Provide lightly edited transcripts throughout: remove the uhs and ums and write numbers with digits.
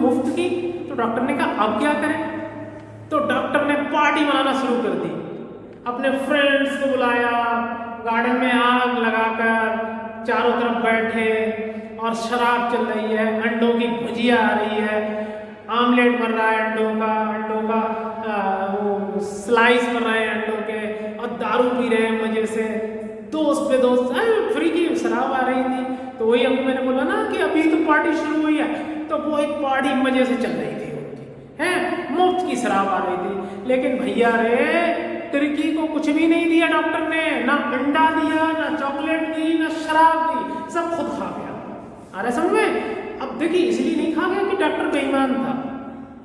मुफ्त की। तो डॉक्टर ने कहा अब क्या करें? तो डॉक्टर ने पार्टी मनाना शुरू कर दी, अपने फ्रेंड्स को बुलाया, गार्डन में आग लगाकर चारों तरफ बैठे और शराब चल रही है, अंडों की भुजिया आ रही है, आमलेट बन रहा है अंडों का वो स्लाइस बन रहे हैं अंडों के, और दारू पी रहे हैं मजे से, दोस्त पे दोस्त, फ्री की शराब आ रही थी। तो वही अभी मैंने बोला ना कि अभी तो पार्टी शुरू हुई है, तो वो एक पार्टी मजे से चल रही थी उनकी, है मुफ्त की शराब आ रही थी। लेकिन भैया रे तिर्की को कुछ भी नहीं दिया डॉक्टर ने, ना अंडा दिया, ना चॉकलेट दी, ना शराब दी, सब खुद खा गया। अरे समझ में? अब देखिए इसलिए नहीं खा गया कि डॉक्टर बेईमान था,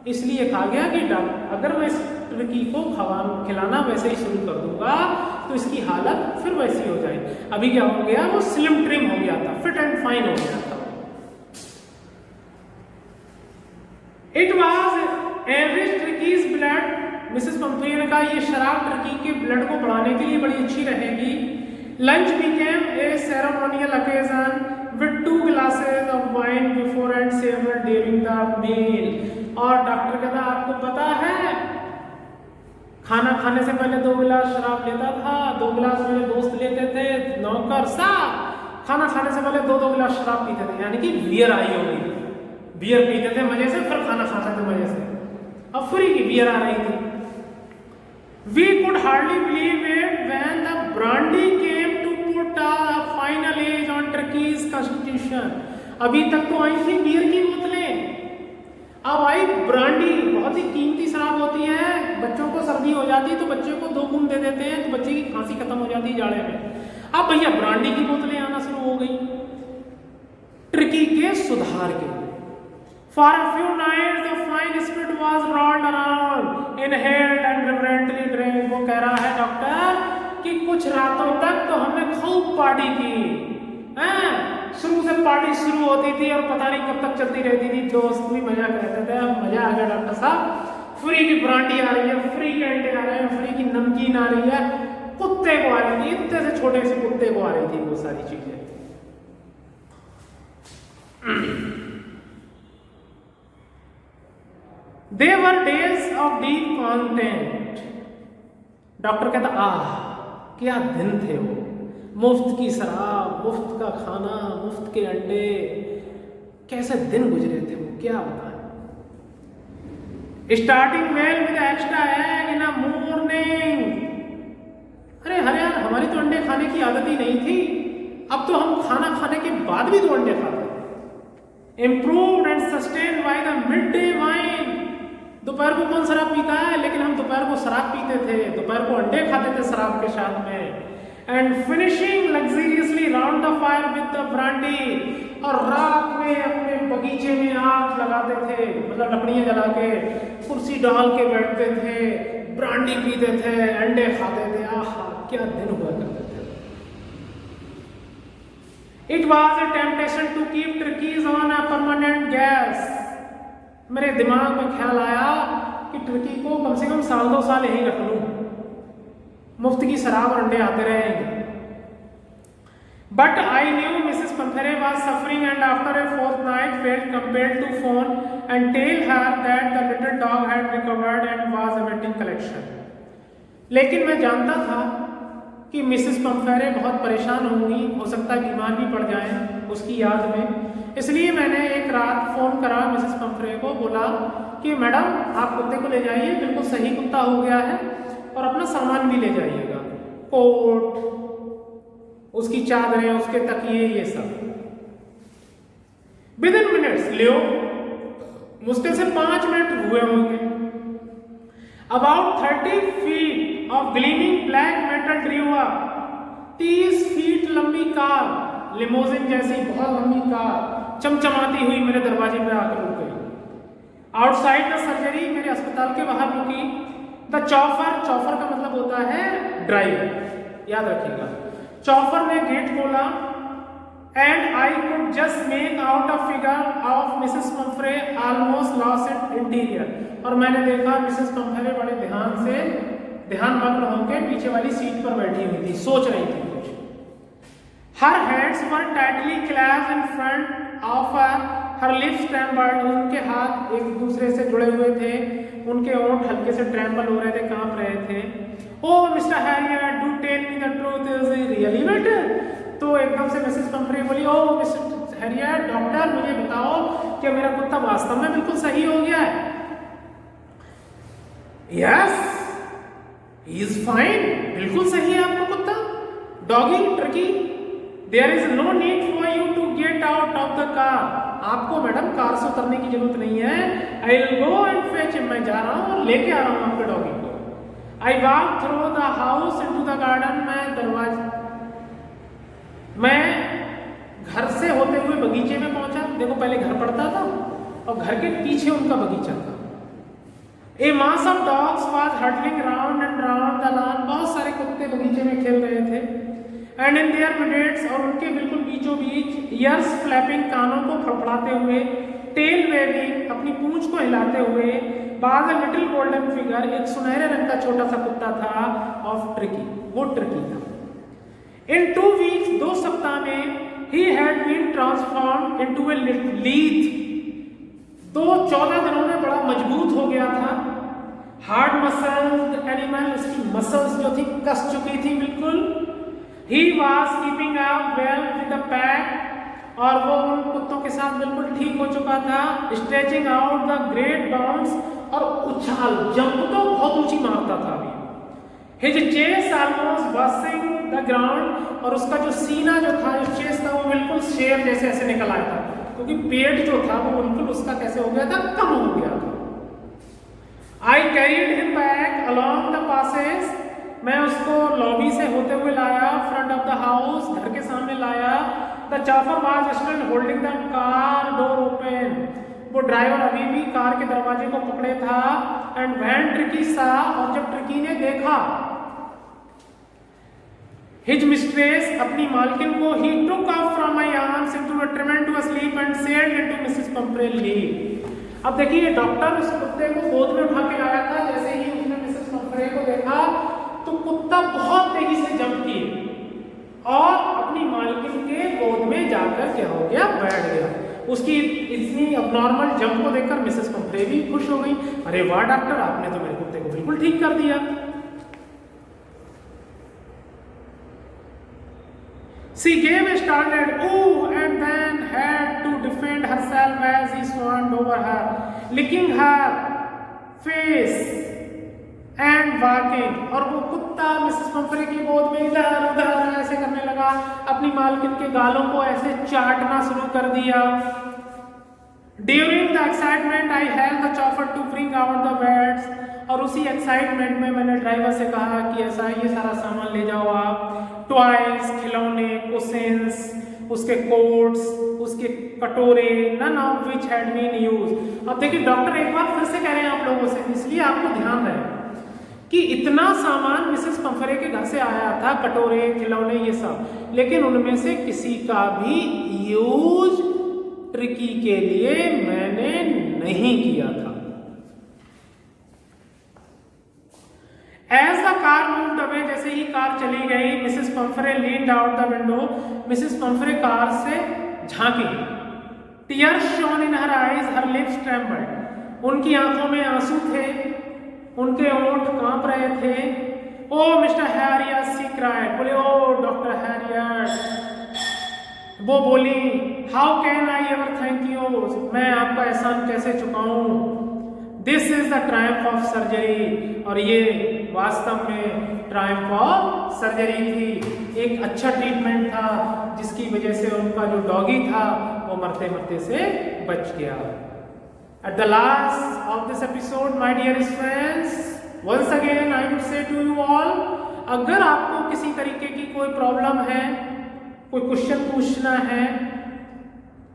इसलिए खा गया कि अगर मैं इस तिर्की को खिलाना वैसे ही शुरू कर दूंगा तो इसकी हालत फिर वैसी हो जाएगी। अभी क्या हो गया, वो स्लिम ट्रिम हो गया था, फिट एंड फाइन हो गया था। It was average turkeys blood, Mrs Pumphrey ने कहा ये शराब टर्की के ब्लड को बढ़ाने के लिए बड़ी अच्छी रहेगी। Lunch became a ceremonial occasion with 2 glasses of wine before and several during the meal। और डॉक्टर कहता आपको पता है खाना खाने से पहले 2 गिलास शराब लेता था, 2 गिलास मेरे दोस्त लेते थे, नौकर साहब खाना खाने से पहले 2-2 गिलास शराब पीते थे, यानी कि बियर आई होगी, बियर पीते थे मजे से, फिर खाना खाते थे मजे से, अब फ्री की बियर आ रही थी। We could hardly believe it when the brandy came to put a final age on Turkey's constitution। अभी तक तो आई थी बियर की बोतलें, अब आई ब्रांडी, बहुत ही कीमती शराब होती है, बच्चों को सर्दी हो जाती है तो बच्चे को 2 बूंद दे देते हैं तो बच्चे की खांसी खत्म हो जाती है जाड़े में। अब भैया ब्रांडी की बोतलें आना शुरू हो गई टर्की के सुधार के लिए। For a few nights the fine spirit was rolled around, inhaled and reverently drank। वो कह रहा है डॉक्टर कि कुछ रातों तक तो हमने खूब पार्टी की, हैं? शुरू से पार्टी शुरू होती थी और पता नहीं कब तक चलती रहती थी, दोस्त भी मजा करते थे। अब मजा आ गया डॉक्टर साहब, फ्री की ब्रांडी आ रही है, फ्री के अंडे आ रहे हैं, फ्री की नमकीन आ रही है, कुत्ते को आ रही थी, इतने से छोटे से कुत्ते को आ रही थी वो सारी चीजें। They were days of deep content। Doctor कहता क्या दिन थे वो, मुफ्त की शराब, मुफ्त का खाना, मुफ्त के अंडे, कैसे दिन गुजरे थे वो, क्या बताएं। Starting well with extra egg in a morning. अरे यार हमारी तो अंडे खाने की आदत ही नहीं थी, अब तो हम खाना खाने के बाद भी तो अंडे खाते थे। Improved and sustained by the mid day wine. दोपहर को कौन शराब पीता है, लेकिन हम दोपहर को शराब पीते थे, दोपहर को अंडे खाते थे शराब के साथ में। And finishing luxuriously round the fire with the brandy. और रात में अपने बगीचे में आग लगाते थे, मतलब लकड़ियां जला के कुर्सी डाल के बैठते थे, ब्रांडी पीते थे, अंडे खाते थे। आहा क्या दिन हुआ करते थे। It was a temptation to keep turkeys on a permanent gas. मेरे दिमाग में ख्याल आया कि टर्की को कम से कम 1-2 साल यहीं रख लूं, मुफ्त की शराब और अंडे आते रहेंगे। But I knew Mrs Pumphrey was suffering and after a fourth night felt compelled to phone and tell her that the little dog had recovered and was awaiting collection. लेकिन मैं जानता था कि मिसेस पंफेरे बहुत परेशान होंगी, हो सकता है बीमार भी पड़ जाएं उसकी याद में। इसलिए मैंने एक रात फ़ोन करा मिसेस पंफेरे को, बोला कि मैडम आप कुत्ते को ले जाइए, बिल्कुल सही कुत्ता हो गया है, और अपना सामान भी ले जाइएगा, कोट, उसकी चादरें, उसके तकिए, ये सब। विदिन मिनट्स, लियो मुश्किल से 5 मिनट हुए होंगे। About 30 feet of gleaming black metal drew up। 30 feet लंबी कार, लिमोजिन जैसी बहुत लंबी कार चमचमाती हुई मेरे दरवाजे पे आकर रुक गई। आउटसाइड द सर्जरी, मेरे अस्पताल के बाहर रुकी। द चॉफर, चॉफर का मतलब होता है ड्राइवर, याद रखिएगा। चॉफर ने गेट खोला and I could just make out a figure of Mrs पंफरे almost lost in interior. और मैंने देखा मिसेस पंफरे बड़े ध्यान मग्न होकर पीछे वाली सीट पर बैठी हुई थी, सोच रही थी कुछ। Her hands were tightly clasped in front of her her lips trembled, उनके हाथ एक दूसरे से जुड़े हुए थे, उनके होंठ हल्के से ट्रेम्बल हो रहे थे, कांप रहे थे। Oh Mr Herriot, do tell me the truth, is it really better? तो एकदम से मिसेस पंफ्रे बोली, ओ मिस्टर हैरियट, डॉक्टर मुझे बताओ कि मेरा कुत्ता वास्तव में बिल्कुल सही हो गया है? यस, ही इज फाइन, बिल्कुल सही है आपका कुत्ता। Doggy, turkey, there is no need for you to get out of the car. आपको मैडम कार से उतरने की जरूरत नहीं है। I will go and fetch him, मैं जा रहा हूँ और लेके आ रहा हूँ आपके डॉगी को। I walk through the house into the garden, मैं घर से होते हुए बगीचे में पहुंचा। देखो पहले घर पड़ता था और घर के पीछे उनका बगीचा था। A mass of dogs was hurtling round and round the lawn, बहुत सारे कुत्ते बगीचे में खेल रहे थे। एंड इन देयर मिडेट्स, और उनके बिल्कुल बीचों बीच, ईयर्स फ्लैपिंग, कानों को फड़फड़ाते हुए, टेल वेविंग, अपनी पूंछ को हिलाते हुए, बाज अ लिटिल गोल्डन फिगर, एक सुनहरे रंग का छोटा सा कुत्ता था, ऑफ ट्रिकी, वो ट्रिकी था। इन 2 वीक्स, 2 सप्ताह में, he had been transformed into a leaf, तो 14 दिनों में बड़ा मजबूत हो गया था। हार्ड मसल्स एनिमल, उसकी मसल्स जो थी कस चुकी थी बिल्कुल। He was keeping up well with the pack, और वो उन कुत्तों के साथ बिल्कुल ठीक हो चुका था। Stretching out the great bounds, और उछाल, जंप तो बहुत ऊंची मारता था अभी। His chest almost bursting the ground, और उसका जो सीना जो था, जो चेस्ट था, वो बिल्कुल शेर जैसे ऐसे निकल आया था, क्योंकि पेट जो था वो बिल्कुल उसका कैसे हो गया था, कम हो गया था। I carried him back along the passage, मैं उसको लॉबी से होते हुए लाया, फ्रंट ऑफ द हाउस, घर के सामने लाया। The chopper was still holding the car door open, वो ड्राइवर अभी भी कार के दरवाजे को पकड़े था। एंड व्हेन ट्रिकी सा, और जब ट्रिकी ने देखा हिज मिस्ट्रेस, अपनी मालकिन को, he took off from my arms into a tremendous sleep and said into Mrs Pumphrey leave. अब देखिए डॉक्टर उस कुत्ते को गोद में उठा के लाया था। जैसे ही उसने मिसेस पंफ्रे को देखा तो कुत्ता बहुत तेजी से जंप किए और अपनी मालकिन के गोद में जाकर क्या हो गया, बैठ गया। उसकी इतनी अबनॉर्मल जंप को देखकर मिसेस पंफ्रे भी खुश हो गई। अरे वाह डॉक्टर, आपने तो मेरे कुत्ते को बिल्कुल ठीक कर दिया। She gave a startled ooh and then had to defend herself as he swarmed over her, licking her face and barking। और वो कुत्ता मिसेस पंफ्रे की गोद में इधर उधर ऐसे करने लगा, अपनी मालकिन के गालों को ऐसे चाटना शुरू कर दिया। During the excitement, I held the chauffeur to bring out the beds, और उसी एक्साइटमेंट में मैंने ड्राइवर से कहा कि ऐसा ये सारा सामान ले जाओ आप, टॉयज, खिलौने, कुशन्स, उसके कोट्स, उसके कटोरे, none of which had been used. अब देखिए डॉक्टर एक बार फिर से कह रहे हैं आप लोगों से, इसलिए आपको ध्यान रहे कि इतना सामान मिसेस पंफ्रे के घर से आया था, कटोरे, खिलौने, ये सब, लेकिन उनमें से किसी का भी यूज ट्रिकी के लिए मैंने नहीं किया था। As the car moved away, जैसे ही कार चली गई, Mrs Pomfrey leaned out the window, Mrs Pomfrey car से झांकी। Tears shone in her eyes, her lips trembled, उनकी आंखों में आंसू थे, उनके होंठ कांप रहे थे। Oh Mr Harriet, she cried, बोले ओ डॉक्टर हैरियट, वो बोली how can I ever thank you, मैं आपका एहसान कैसे चुकाऊं। This is the Triumph of surgery, और ये वास्तव में ट्रायम्फ ऑफ सर्जरी थी। एक अच्छा ट्रीटमेंट था जिसकी वजह से उनका जो डॉगी था वो मरते मरते से बच गया। At the last of this episode my dear friends, once again I would say to you all, अगर आपको किसी तरीके की कोई प्रॉब्लम है, कोई क्वेश्चन पूछना है,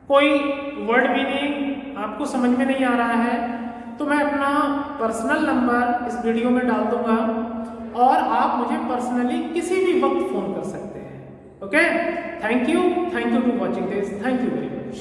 कोई वर्ड मीनिंग आपको समझ में नहीं आ रहा है, तो मैं अपना पर्सनल नंबर इस वीडियो में डाल दूंगा और आप मुझे पर्सनली किसी भी वक्त फोन कर सकते हैं। Okay, thank you to watching this, thank you very much.